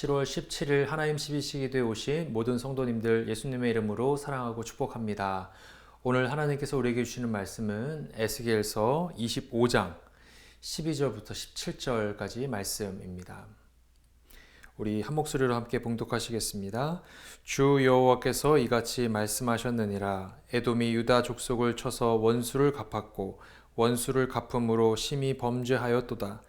7월 17일 하나님 12시기도에 오신 모든 성도님들 예수님의 이름으로 사랑하고 축복합니다. 오늘 하나님께서 우리에게 주시는 말씀은 에스겔서 25장 12절부터 17절까지 말씀입니다. 우리 한 목소리로 함께 봉독하시겠습니다. 주 여호와께서 이같이 말씀하셨느니라. 에돔이 유다 족속을 쳐서 원수를 갚았고 원수를 갚음으로 심히 범죄하였도다.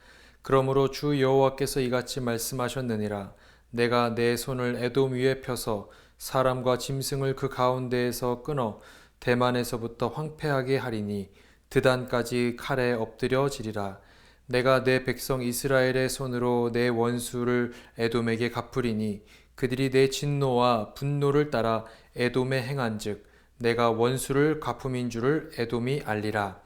그러므로 주 여호와께서 이같이 말씀하셨느니라. 내가 내 손을 에돔 위에 펴서 사람과 짐승을 그 가운데에서 끊어 대만에서부터 황폐하게 하리니 드단까지 칼에 엎드려지리라. 내가 내 백성 이스라엘의 손으로 내 원수를 에돔에게 갚으리니 그들이 내 진노와 분노를 따라 에돔에 행한즉 내가 원수를 갚음인 줄을 에돔이 알리라.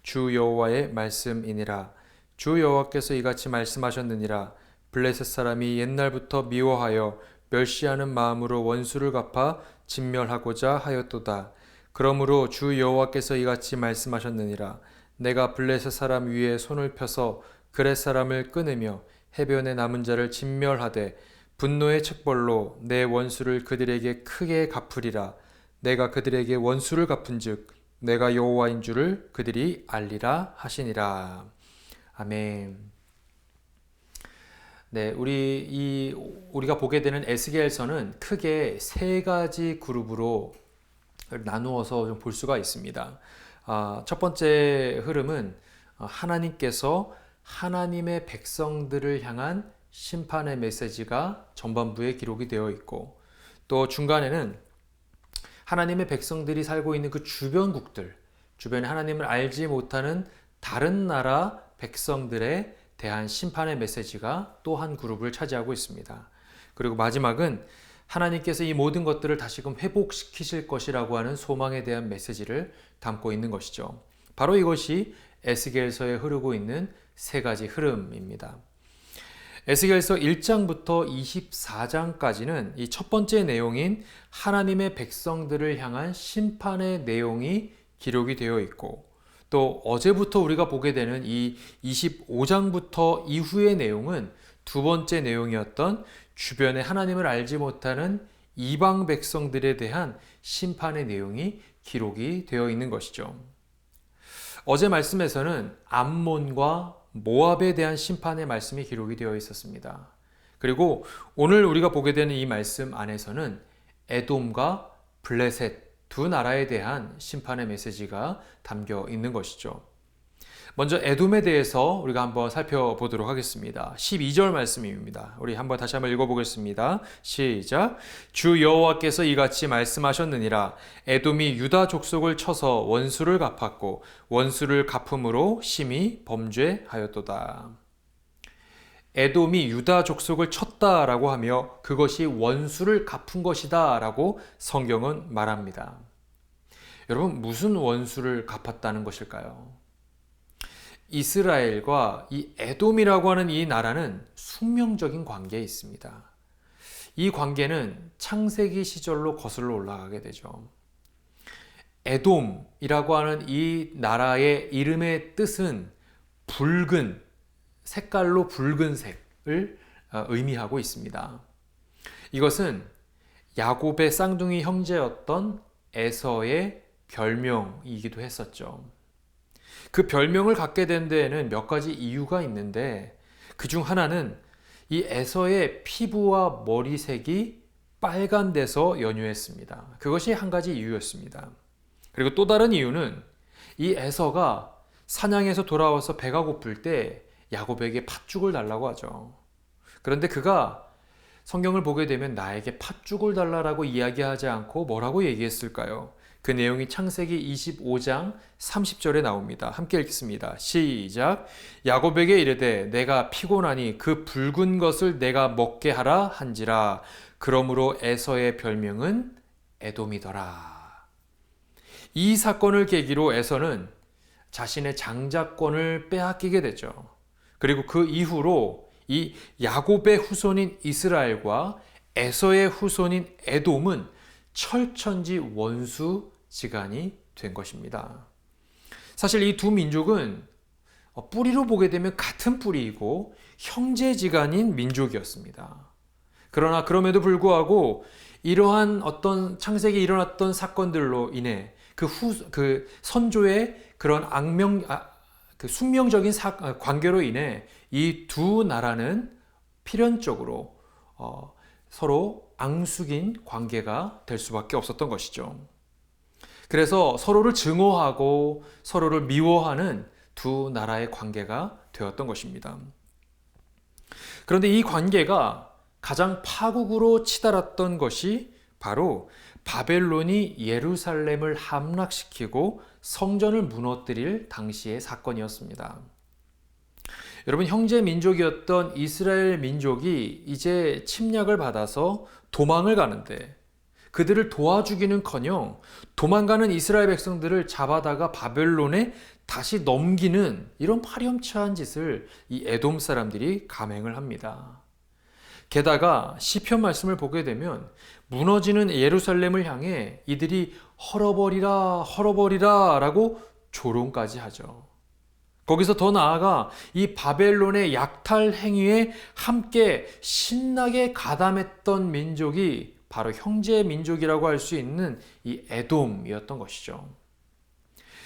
주 여호와의 말씀이니라. 주 여호와께서 이같이 말씀하셨느니라. 블레셋 사람이 옛날부터 미워하여 멸시하는 마음으로 원수를 갚아 진멸하고자 하였도다. 그러므로 주 여호와께서 이같이 말씀하셨느니라. 내가 블레셋 사람 위에 손을 펴서 그렛 사람을 끊으며 해변에 남은 자를 진멸하되 분노의 책벌로 내 원수를 그들에게 크게 갚으리라. 내가 그들에게 원수를 갚은즉 내가 여호와인 줄을 그들이 알리라 하시니라. 아멘. 네, 우리가 보게 되는 에스겔서는 크게 세 가지 그룹으로 나누어서 좀 볼 수가 있습니다. 첫 번째 흐름은 하나님께서 하나님의 백성들을 향한 심판의 메시지가 전반부에 기록이 되어 있고, 또 중간에는 하나님의 백성들이 살고 있는 그 주변국들, 주변에 하나님을 알지 못하는 다른 나라 백성들에 대한 심판의 메시지가 또 한 그룹을 차지하고 있습니다. 그리고 마지막은 하나님께서 이 모든 것들을 다시금 회복시키실 것이라고 하는 소망에 대한 메시지를 담고 있는 것이죠. 바로 이것이 에스겔서에 흐르고 있는 세 가지 흐름입니다. 에스겔서 1장부터 24장까지는 이 첫 번째 내용인 하나님의 백성들을 향한 심판의 내용이 기록이 되어 있고, 또 어제부터 우리가 보게 되는 이 25장부터 이후의 내용은 두 번째 내용이었던 주변에 하나님을 알지 못하는 이방 백성들에 대한 심판의 내용이 기록이 되어 있는 것이죠. 어제 말씀에서는 암몬과 모압에 대한 심판의 말씀이 기록이 되어 있었습니다. 그리고 오늘 우리가 보게 되는 이 말씀 안에서는 에돔과 블레셋 두 나라에 대한 심판의 메시지가 담겨 있는 것이죠. 먼저 에돔에 대해서 우리가 한번 살펴보도록 하겠습니다. 12절 말씀입니다. 우리 다시 한번 읽어보겠습니다. 시작. 주 여호와께서 이같이 말씀하셨느니라. 에돔이 유다 족속을 쳐서 원수를 갚았고 원수를 갚음으로 심히 범죄하였도다. 에돔이 유다 족속을 쳤다라고 하며 그것이 원수를 갚은 것이다 라고 성경은 말합니다. 여러분, 무슨 원수를 갚았다는 것일까요? 이스라엘과 이 에돔이라고 하는 이 나라는 숙명적인 관계에 있습니다. 이 관계는 창세기 시절로 거슬러 올라가게 되죠. 에돔이라고 하는 이 나라의 이름의 뜻은 붉은, 색깔로 붉은색을 의미하고 있습니다. 이것은 야곱의 쌍둥이 형제였던 에서의 별명이기도 했었죠. 그 별명을 갖게 된 데에는 몇 가지 이유가 있는데, 그중 하나는 이 에서의 피부와 머리색이 빨간 데서 연유했습니다. 그것이 한 가지 이유였습니다. 그리고 또 다른 이유는 이 에서가 사냥에서 돌아와서 배가 고플 때 야곱에게 팥죽을 달라고 하죠. 그런데 그가 성경을 보게 되면 나에게 팥죽을 달라고 이야기하지 않고 뭐라고 얘기했을까요? 그 내용이 창세기 25장 30절에 나옵니다. 함께 읽겠습니다. 시작. 야곱에게 이르되 내가 피곤하니 그 붉은 것을 내가 먹게 하라 한지라. 그러므로 에서의 별명은 에돔이더라. 이 사건을 계기로 에서는 자신의 장자권을 빼앗기게 되죠. 그리고 그 이후로 이 야곱의 후손인 이스라엘과 에서의 후손인 에돔은 철천지 원수지간이 된 것입니다. 사실 이 두 민족은 뿌리로 보게 되면 같은 뿌리이고 형제지간인 민족이었습니다. 그러나 그럼에도 불구하고 이러한 어떤 창세기에 일어났던 사건들로 인해 그 선조의 그런 그 숙명적인 관계로 인해 이 두 나라는 필연적으로 서로 앙숙인 관계가 될 수밖에 없었던 것이죠. 그래서 서로를 증오하고 서로를 미워하는 두 나라의 관계가 되었던 것입니다. 그런데 이 관계가 가장 파국으로 치달았던 것이 바로 바벨론이 예루살렘을 함락시키고 성전을 무너뜨릴 당시의 사건이었습니다. 여러분, 형제 민족이었던 이스라엘 민족이 이제 침략을 받아서 도망을 가는데 그들을 도와주기는커녕 도망가는 이스라엘 백성들을 잡아다가 바벨론에 다시 넘기는 이런 파렴치한 짓을 이 에돔 사람들이 감행을 합니다. 게다가 시편 말씀을 보게 되면 무너지는 예루살렘을 향해 이들이 헐어버리라 헐어버리라 라고 조롱까지 하죠. 거기서 더 나아가 이 바벨론의 약탈 행위에 함께 신나게 가담했던 민족이 바로 형제 민족이라고 할 수 있는 이 에돔이었던 것이죠.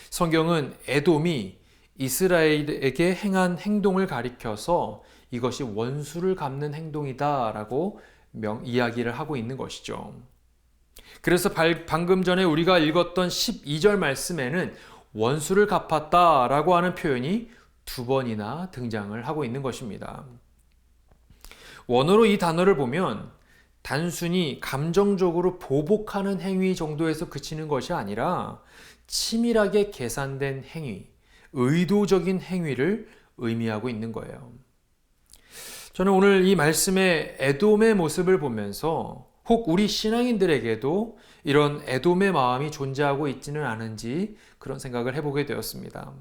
성경은 에돔이 이스라엘에게 행한 행동을 가리켜서 이것이 원수를 갚는 행동이다라고 이야기를 하고 있는 것이죠. 그래서 방금 전에 우리가 읽었던 12절 말씀에는 원수를 갚았다라고 하는 표현이 두 번이나 등장을 하고 있는 것입니다. 원어로 이 단어를 보면 단순히 감정적으로 보복하는 행위 정도에서 그치는 것이 아니라 치밀하게 계산된 행위, 의도적인 행위를 의미하고 있는 거예요. 저는 오늘 이 말씀의 에돔의 모습을 보면서 혹 우리 신앙인들에게도 이런 에돔의 마음이 존재하고 있지는 않은지 그런 생각을 해보게 되었습니다.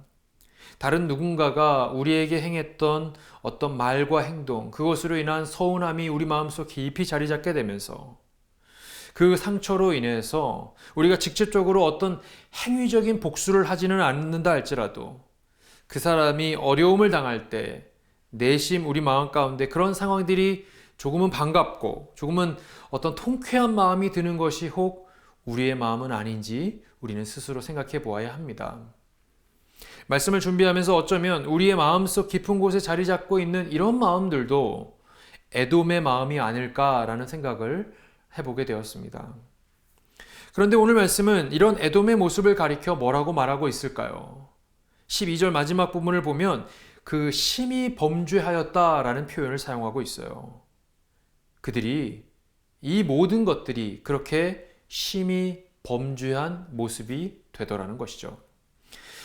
다른 누군가가 우리에게 행했던 어떤 말과 행동, 그것으로 인한 서운함이 우리 마음속 깊이 자리 잡게 되면서 그 상처로 인해서 우리가 직접적으로 어떤 행위적인 복수를 하지는 않는다 할지라도 그 사람이 어려움을 당할 때 내심 우리 마음 가운데 그런 상황들이 조금은 반갑고 조금은 어떤 통쾌한 마음이 드는 것이 혹 우리의 마음은 아닌지 우리는 스스로 생각해 보아야 합니다. 말씀을 준비하면서 어쩌면 우리의 마음속 깊은 곳에 자리 잡고 있는 이런 마음들도 에돔의 마음이 아닐까라는 생각을 해보게 되었습니다. 그런데 오늘 말씀은 이런 에돔의 모습을 가리켜 뭐라고 말하고 있을까요? 12절 마지막 부분을 보면 그 심히 범죄하였다라는 표현을 사용하고 있어요. 그들이 이 모든 것들이 그렇게 심히 범죄한 모습이 되더라는 것이죠.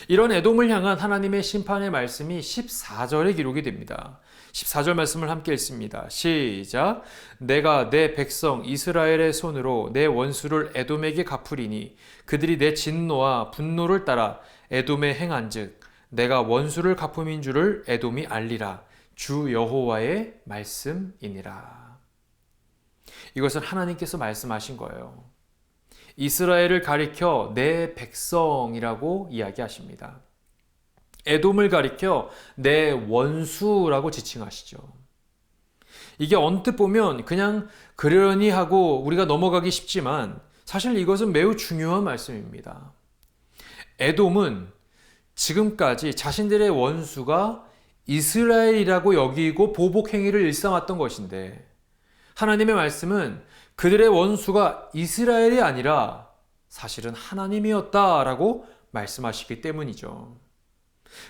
이런 에돔을 향한 하나님의 심판의 말씀이 14절에 기록이 됩니다. 14절 말씀을 함께 읽습니다. 시작. 내가 내 백성 이스라엘의 손으로 내 원수를 에돔에게 갚으리니 그들이 내 진노와 분노를 따라 에돔에 행한즉 내가 원수를 갚음인 줄을 에돔이 알리라. 주 여호와의 말씀이니라. 이것은 하나님께서 말씀하신 거예요. 이스라엘을 가리켜 내 백성이라고 이야기하십니다. 에돔을 가리켜 내 원수라고 지칭하시죠. 이게 언뜻 보면 그냥 그러니 하고 우리가 넘어가기 쉽지만 사실 이것은 매우 중요한 말씀입니다. 에돔은 지금까지 자신들의 원수가 이스라엘이라고 여기고 보복 행위를 일삼았던 것인데 하나님의 말씀은 그들의 원수가 이스라엘이 아니라 사실은 하나님이었다라고 말씀하시기 때문이죠.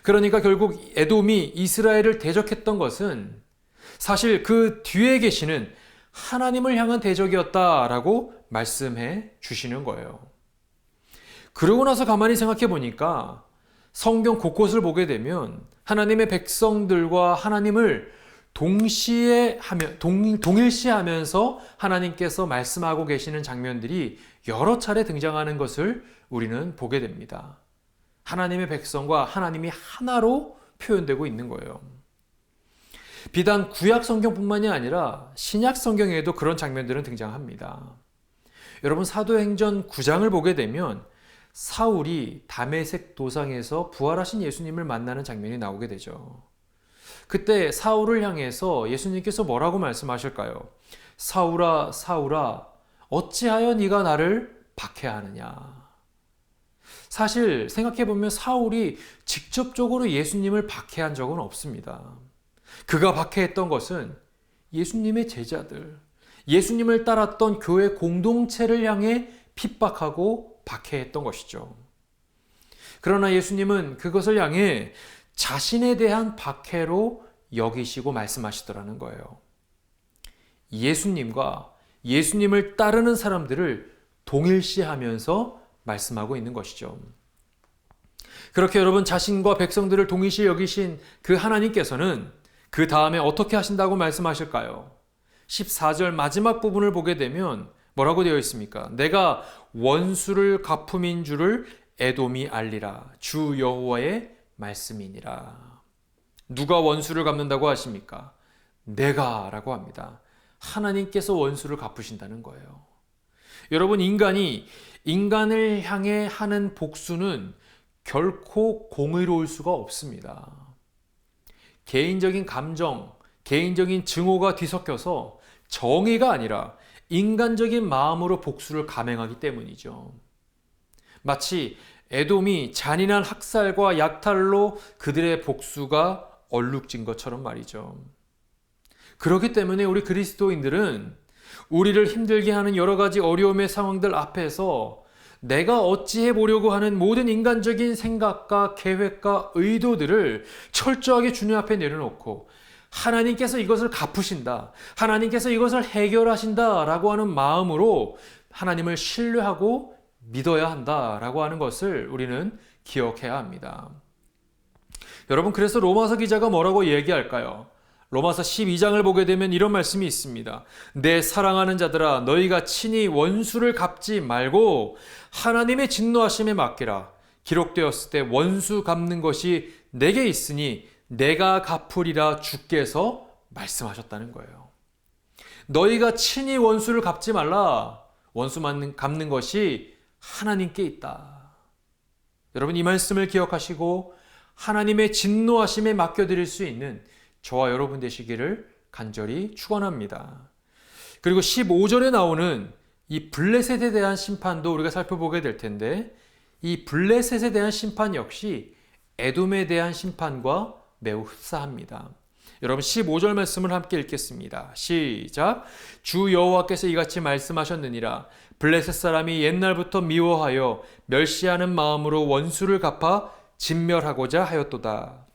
그러니까 결국 에돔이 이스라엘을 대적했던 것은 사실 그 뒤에 계시는 하나님을 향한 대적이었다라고 말씀해 주시는 거예요. 그러고 나서 가만히 생각해 보니까 성경 곳곳을 보게 되면 하나님의 백성들과 하나님을 동일시하면서 하나님께서 말씀하고 계시는 장면들이 여러 차례 등장하는 것을 우리는 보게 됩니다. 하나님의 백성과 하나님이 하나로 표현되고 있는 거예요. 비단 구약 성경뿐만이 아니라 신약 성경에도 그런 장면들은 등장합니다. 여러분 사도행전 9장을 보게 되면 사울이 다메섹 도상에서 부활하신 예수님을 만나는 장면이 나오게 되죠. 그때 사울을 향해서 예수님께서 뭐라고 말씀하실까요? 사울아 사울아 어찌하여 네가 나를 박해하느냐. 사실 생각해보면 사울이 직접적으로 예수님을 박해한 적은 없습니다. 그가 박해했던 것은 예수님의 제자들, 예수님을 따랐던 교회 공동체를 향해 핍박하고 박해했던 것이죠. 그러나 예수님은 그것을 향해 자신에 대한 박해로 여기시고 말씀하시더라는 거예요. 예수님과 예수님을 따르는 사람들을 동일시하면서 말씀하고 있는 것이죠. 그렇게 여러분 자신과 백성들을 동일시 여기신 그 하나님께서는 그 다음에 어떻게 하신다고 말씀하실까요? 14절 마지막 부분을 보게 되면 뭐라고 되어 있습니까? 내가 원수를 갚음인 줄을 에돔이 알리라. 주 여호와의 말씀이니라. 누가 원수를 갚는다고 하십니까? 내가 라고 합니다. 하나님께서 원수를 갚으신다는 거예요. 여러분, 인간이 인간을 향해 하는 복수는 결코 공의로울 수가 없습니다. 개인적인 감정, 개인적인 증오가 뒤섞여서 정의가 아니라 인간적인 마음으로 복수를 감행하기 때문이죠. 마치 에돔이 잔인한 학살과 약탈로 그들의 복수가 얼룩진 것처럼 말이죠. 그렇기 때문에 우리 그리스도인들은 우리를 힘들게 하는 여러 가지 어려움의 상황들 앞에서 내가 어찌해 보려고 하는 모든 인간적인 생각과 계획과 의도들을 철저하게 주님 앞에 내려놓고 하나님께서 이것을 갚으신다, 하나님께서 이것을 해결하신다 라고 하는 마음으로 하나님을 신뢰하고 믿어야 한다라고 하는 것을 우리는 기억해야 합니다. 여러분, 그래서 로마서 기자가 뭐라고 얘기할까요? 로마서 12장을 보게 되면 이런 말씀이 있습니다. 내 사랑하는 자들아, 너희가 친히 원수를 갚지 말고 하나님의 진노하심에 맡기라. 기록되었을 때 원수 갚는 것이 내게 있으니 내가 갚으리라 주께서 말씀하셨다는 거예요. 너희가 친히 원수를 갚지 말라. 원수 갚는 것이 하나님께 있다. 여러분, 이 말씀을 기억하시고 하나님의 진노하심에 맡겨드릴 수 있는 저와 여러분 되시기를 간절히 축원합니다. 그리고 15절에 나오는 이 블레셋에 대한 심판도 우리가 살펴보게 될 텐데, 이 블레셋에 대한 심판 역시 에돔에 대한 심판과 매우 흡사합니다. 여러분, 15절 말씀을 함께 읽겠습니다. 시작. 주 여호와께서 이같이 말씀하셨느니라. 블레셋 사람이 옛날부터 미워하여 멸시하는 마음으로 원수를 갚아 진멸하고자 하였도다.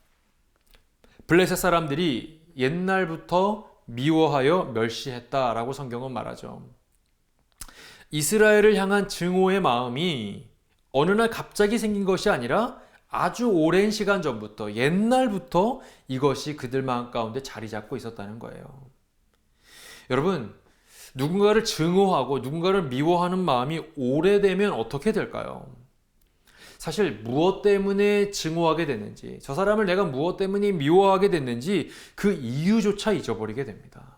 블레셋 사람들이 옛날부터 미워하여 멸시했다라고 성경은 말하죠. 이스라엘을 향한 증오의 마음이 어느 날 갑자기 생긴 것이 아니라 아주 오랜 시간 전부터, 옛날부터 이것이 그들 마음 가운데 자리 잡고 있었다는 거예요. 여러분, 누군가를 증오하고 누군가를 미워하는 마음이 오래되면 어떻게 될까요? 사실 무엇 때문에 증오하게 됐는지, 저 사람을 내가 무엇 때문에 미워하게 됐는지 그 이유조차 잊어버리게 됩니다.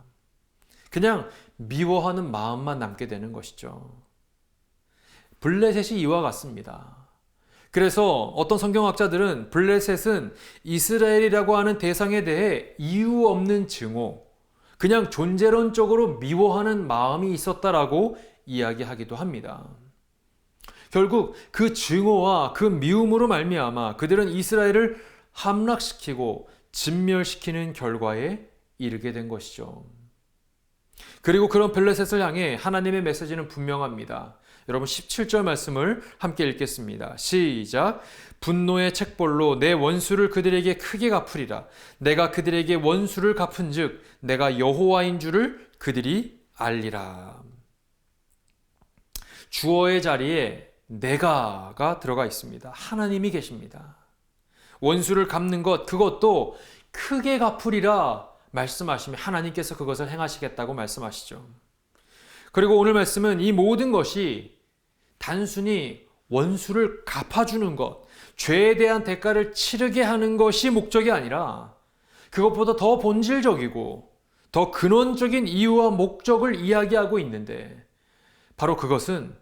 그냥 미워하는 마음만 남게 되는 것이죠. 블레셋이 이와 같습니다. 그래서 어떤 성경학자들은 블레셋은 이스라엘이라고 하는 대상에 대해 이유 없는 증오, 그냥 존재론적으로 미워하는 마음이 있었다라고 이야기하기도 합니다. 결국 그 증오와 그 미움으로 말미암아 그들은 이스라엘을 함락시키고 진멸시키는 결과에 이르게 된 것이죠. 그리고 그런 블레셋을 향해 하나님의 메시지는 분명합니다. 여러분, 17절 말씀을 함께 읽겠습니다. 시작. 분노의 책벌로 내 원수를 그들에게 크게 갚으리라. 내가 그들에게 원수를 갚은 즉 내가 여호와인 줄을 그들이 알리라. 주어의 자리에 내가가 들어가 있습니다. 하나님이 계십니다. 원수를 갚는 것, 그것도 크게 갚으리라 말씀하시면 하나님께서 그것을 행하시겠다고 말씀하시죠. 그리고 오늘 말씀은 이 모든 것이 단순히 원수를 갚아주는 것, 죄에 대한 대가를 치르게 하는 것이 목적이 아니라 그것보다 더 본질적이고 더 근원적인 이유와 목적을 이야기하고 있는데, 바로 그것은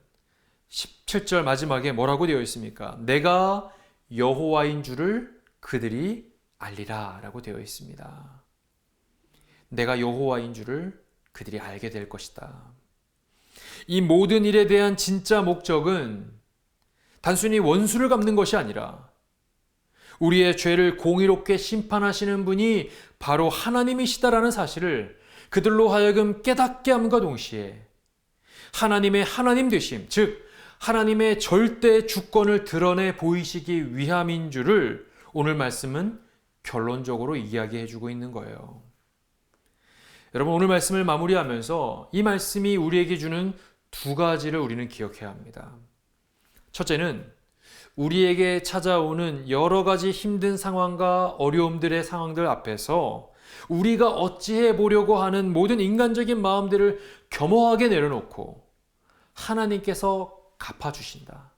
17절 마지막에 뭐라고 되어 있습니까? 내가 여호와인 줄을 그들이 알리라 라고 되어 있습니다. 내가 여호와인 줄을 그들이 알게 될 것이다. 이 모든 일에 대한 진짜 목적은 단순히 원수를 갚는 것이 아니라 우리의 죄를 공의롭게 심판하시는 분이 바로 하나님이시다라는 사실을 그들로 하여금 깨닫게 함과 동시에 하나님의 하나님 되심, 즉 하나님의 절대 주권을 드러내 보이시기 위함인 줄을 오늘 말씀은 결론적으로 이야기해 주고 있는 거예요. 여러분, 오늘 말씀을 마무리하면서 이 말씀이 우리에게 주는 두 가지를 우리는 기억해야 합니다. 첫째는 우리에게 찾아오는 여러 가지 힘든 상황과 어려움들의 상황들 앞에서 우리가 어찌해 보려고 하는 모든 인간적인 마음들을 겸허하게 내려놓고 하나님께서 갚아주신다.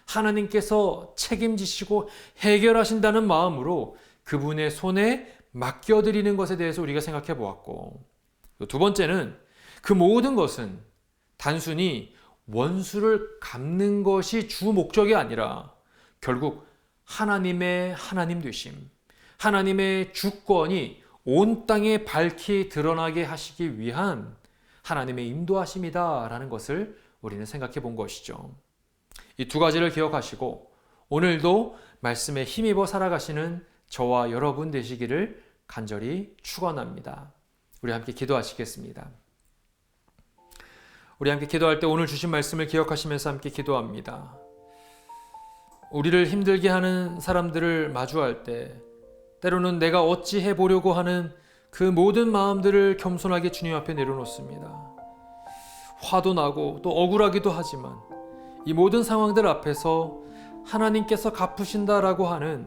하나님께서 책임지시고 해결하신다는 마음으로 그분의 손에 맡겨드리는 것에 대해서 우리가 생각해 보았고, 두 번째는 그 모든 것은 단순히 원수를 갚는 것이 주 목적이 아니라 결국 하나님의 하나님 되심, 하나님의 주권이 온 땅에 밝히 드러나게 하시기 위한 하나님의 인도하심이다라는 것을 우리는 생각해 본 것이죠. 이 두 가지를 기억하시고 오늘도 말씀에 힘입어 살아가시는 저와 여러분 되시기를 간절히 축원합니다. 우리 함께 기도하시겠습니다. 우리 함께 기도할 때 오늘 주신 말씀을 기억하시면서 함께 기도합니다. 우리를 힘들게 하는 사람들을 마주할 때 때로는 내가 어찌 해보려고 하는 그 모든 마음들을 겸손하게 주님 앞에 내려놓습니다. 화도 나고 또 억울하기도 하지만 이 모든 상황들 앞에서 하나님께서 갚으신다라고 하는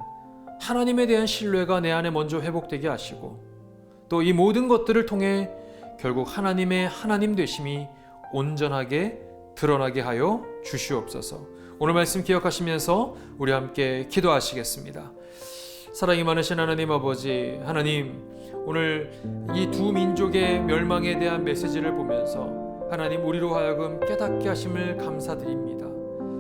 하나님에 대한 신뢰가 내 안에 먼저 회복되게 하시고 또 이 모든 것들을 통해 결국 하나님의 하나님 되심이 온전하게 드러나게 하여 주시옵소서. 오늘 말씀 기억하시면서 우리 함께 기도하시겠습니다. 사랑이 많으신 하나님 아버지, 하나님 오늘 이 두 민족의 멸망에 대한 메시지를 보면서 하나님 우리로 하여금 깨닫게 하심을 감사드립니다.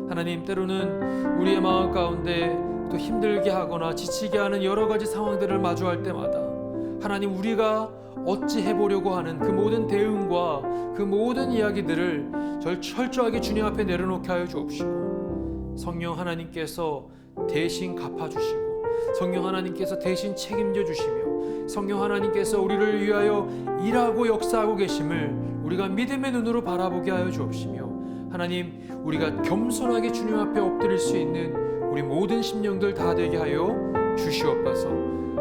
하나님 때로는 우리의 마음 가운데 또 힘들게 하거나 지치게 하는 여러 가지 상황들을 마주할 때마다 하나님 우리가 어찌 해보려고 하는 그 모든 대응과 그 모든 이야기들을 철저하게 주님 앞에 내려놓게 하여 주옵시고 성령 하나님께서 대신 갚아주시고 성령 하나님께서 대신 책임져 주시며 성령 하나님께서 우리를 위하여 일하고 역사하고 계심을 우리가 믿음의 눈으로 바라보게 하여 주옵시며 하나님 우리가 겸손하게 주님 앞에 엎드릴 수 있는 우리 모든 심령들 다 되게 하여 주시옵소서.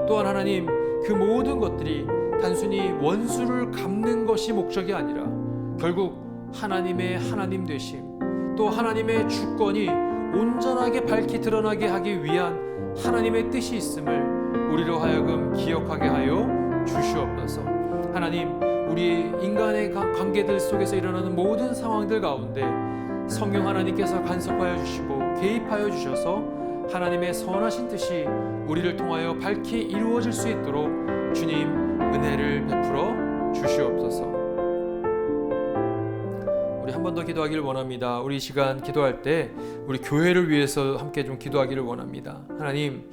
또한 하나님 그 모든 것들이 단순히 원수를 갚는 것이 목적이 아니라 결국 하나님의 하나님 되심 또 하나님의 주권이 온전하게 밝히 드러나게 하기 위한 하나님의 뜻이 있음을 우리로 하여금 기억하게 하여 주시옵소서. 하나님 우리 인간의 관계들 속에서 일어나는 모든 상황들 가운데 성령 하나님께서 간섭하여 주시고 개입하여 주셔서 하나님의 선하신 뜻이 우리를 통하여 밝히 이루어질 수 있도록 주님 은혜를 베풀어 주시옵소서. 우리 한 번 더 기도하기를 원합니다. 우리 이 시간 기도할 때 우리 교회를 위해서 함께 좀 기도하기를 원합니다. 하나님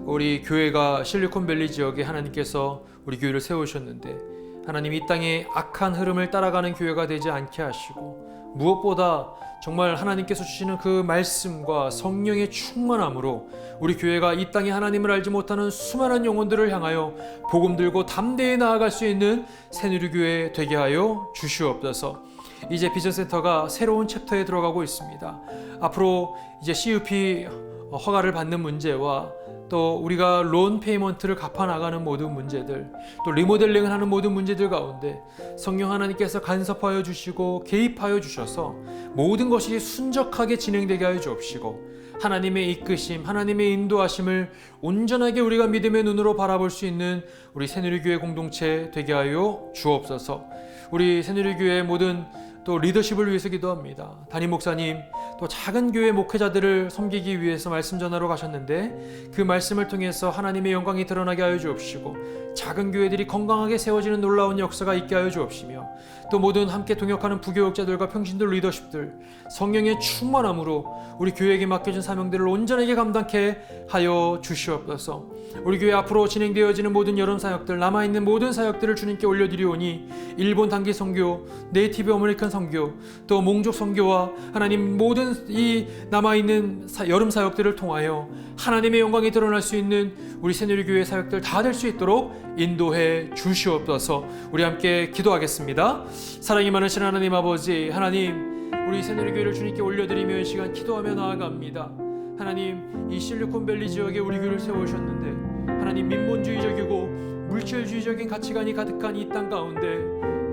우리 교회가 실리콘밸리 지역에 하나님께서 우리 교회를 세우셨는데 하나님 이 땅에 악한 흐름을 따라가는 교회가 되지 않게 하시고 무엇보다 정말 하나님께서 주시는 그 말씀과 성령의 충만함으로 우리 교회가 이 땅에 하나님을 알지 못하는 수많은 영혼들을 향하여 복음 들고 담대히 나아갈 수 있는 새누리교회 되게 하여 주시옵소서. 이제 비전센터가 새로운 챕터에 들어가고 있습니다. 앞으로 이제 CUP 허가를 받는 문제와 또 우리가 론 페이먼트를 갚아 나가는 모든 문제들 또 리모델링을 하는 모든 문제들 가운데 성령 하나님께서 간섭하여 주시고 개입하여 주셔서 모든 것이 순적하게 진행되게 하여 주옵시고 하나님의 이끄심 하나님의 인도하심을 온전하게 우리가 믿음의 눈으로 바라볼 수 있는 우리 새누리교회 공동체 되게 하여 주옵소서. 우리 새누리교회 모든 또 리더십을 위해서 기도합니다. 담임 목사님 또 작은 교회 목회자들을 섬기기 위해서 말씀 전하러 가셨는데 그 말씀을 통해서 하나님의 영광이 드러나게 하여 주옵시고 작은 교회들이 건강하게 세워지는 놀라운 역사가 있게 하여 주옵시며 또 모든 함께 동역하는 부교역자들과 평신도 리더십들 성령의 충만함으로 우리 교회에게 맡겨진 사명들을 온전하게 감당케 하여 주시옵소서. 우리 교회 앞으로 진행되어지는 모든 여름 사역들, 남아있는 모든 사역들을 주님께 올려드리오니 일본 단기 선교, 네이티브 아메리칸 선교, 또 몽족 선교와 하나님 모든 이 남아있는 여름 사역들을 통하여 하나님의 영광이 드러날 수 있는 우리 새누리교회 사역들 다 될 수 있도록 인도해 주시옵소서. 우리 함께 기도하겠습니다. 사랑이 많으신 하나님 아버지, 하나님 우리 새누리교회를 주님께 올려드리며 이 시간 기도하며 나아갑니다. 하나님, 이 실리콘밸리 지역에 우리 교회를 세우셨는데 하나님, 민본주의적이고 물질주의적인 가치관이 가득한 이 땅 가운데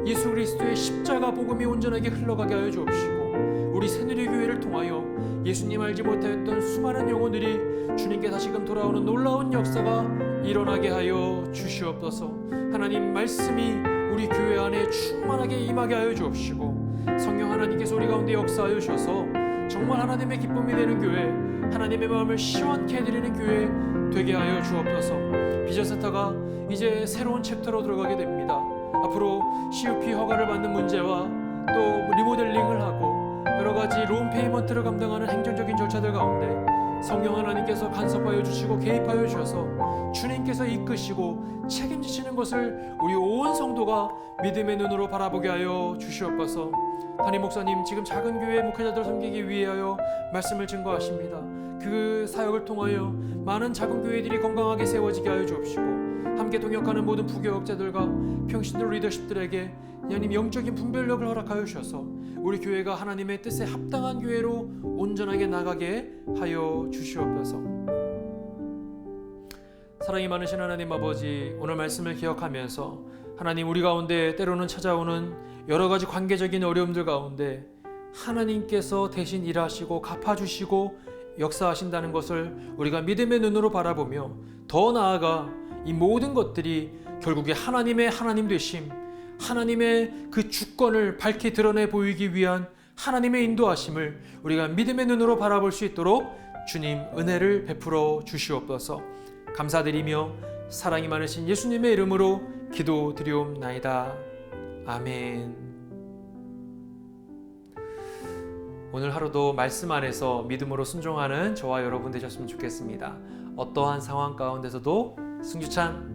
예수 그리스도의 십자가 복음이 온전하게 흘러가게 하여 주옵시고, 우리 새누리교회를 통하여 예수님 알지 못하였던 수많은 영혼들이 주님께 다시금 돌아오는 놀라운 역사가 일어나게 하여 주시옵소서. 하나님, 말씀이 우리 교회 안에 충만하게 임하게 하여 주옵시고, 성령 하나님께서 우리 가운데 역사하여 주셔서 정말 하나님의 기쁨이 되는 교회, 하나님의 마음을 시원케 해드리는 교회 되게 하여 주옵소서. 비전센터가 이제 새로운 챕터로 들어가게 됩니다. 앞으로 CUP 허가를 받는 문제와 또 리모델링을 하고 여러 가지 론 페이먼트를 감당하는 행정적인 절차들 가운데 성령 하나님께서 간섭하여 주시고 개입하여 주셔서 주님께서 이끄시고 책임지시는 것을 우리 온 성도가 믿음의 눈으로 바라보게 하여 주시옵소서. 담임 목사님, 지금 작은 교회 목회자들 섬기기 위하여 말씀을 증거하십니다. 그 사역을 통하여 많은 작은 교회들이 건강하게 세워지게 하여 주옵시고, 함께 동역하는 모든 부교역자들과 평신도 리더십들에게 하나님 영적인 분별력을 허락하여 주셔서 우리 교회가 하나님의 뜻에 합당한 교회로 온전하게 나가게 하여 주시옵소서. 사랑이 많으신 하나님 아버지, 오늘 말씀을 기억하면서 하나님, 우리 가운데 때로는 찾아오는 여러 가지 관계적인 어려움들 가운데 하나님께서 대신 일하시고 갚아주시고 역사하신다는 것을 우리가 믿음의 눈으로 바라보며, 더 나아가 이 모든 것들이 결국에 하나님의 하나님 되심, 하나님의 그 주권을 밝히 드러내 보이기 위한 하나님의 인도하심을 우리가 믿음의 눈으로 바라볼 수 있도록 주님 은혜를 베풀어 주시옵소서. 감사드리며 사랑이 많으신 예수님의 이름으로 기도드리옵나이다. 아멘. 오늘 하루도 말씀 안에서 믿음으로 순종하는 저와 여러분 되셨으면 좋겠습니다. 어떠한 상황 가운데서도 승주찬